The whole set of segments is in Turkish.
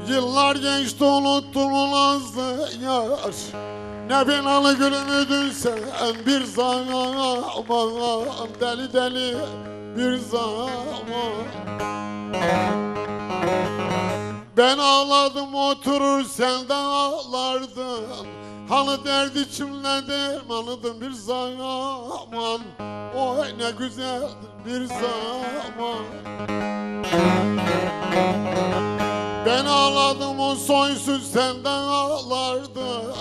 Yıllar geçti unuttun o nazlı yar. Ne binalı gülümüdün sen bir zaman. Deli deli bir zaman. Ben ağladım oturur sen de ağlardın. Hani derdi içimle dermanıdın bir zaman. Oy ne güzel bir zaman. Ben ağladım o soysuz senden ağlardım.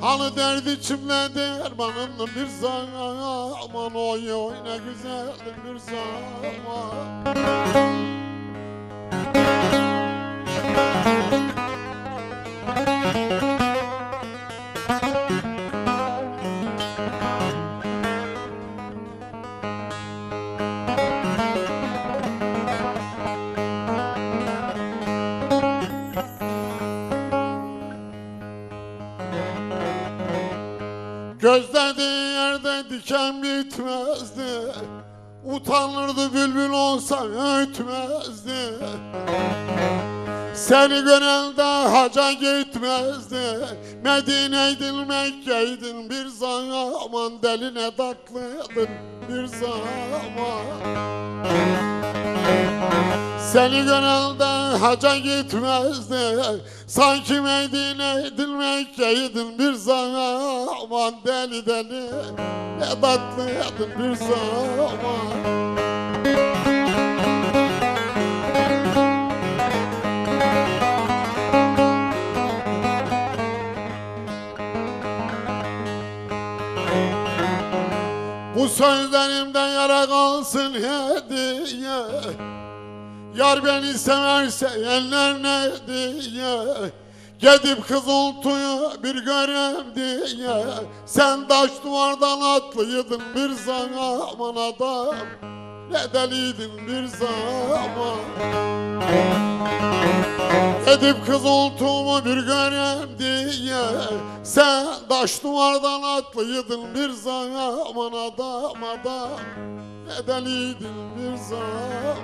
Hani derdi içimle dermanın bir zaman. Oy oy ne güzel bir zaman. Gözlediği yerde diken bitmezdi. Utanırdı bülbül olsa ötmezdi. Seni gören de haca gitmezdi. Medine'ydin Mekke'ydin bir zaman. Deline tatlıydın bir zaman. Seni gören de haca gitmezdi. Sanki Medine'ydin Mekke'ydin bir zaman. Deli deli ne tatlıydın bir zaman. Bu sözlerimden yara kalsın hediye. Yar beni severse eller ne diye. Gidip Kızıltu'yu bir görem diye. Sen taş duvardan atlıydın bir zaman adam. Ne deliydin bir zaman. Gidip Kızıltuğumu bir görem diye. Sen taş duvardan atlıydın bir zaman adam. Ne deliydin bir zaman.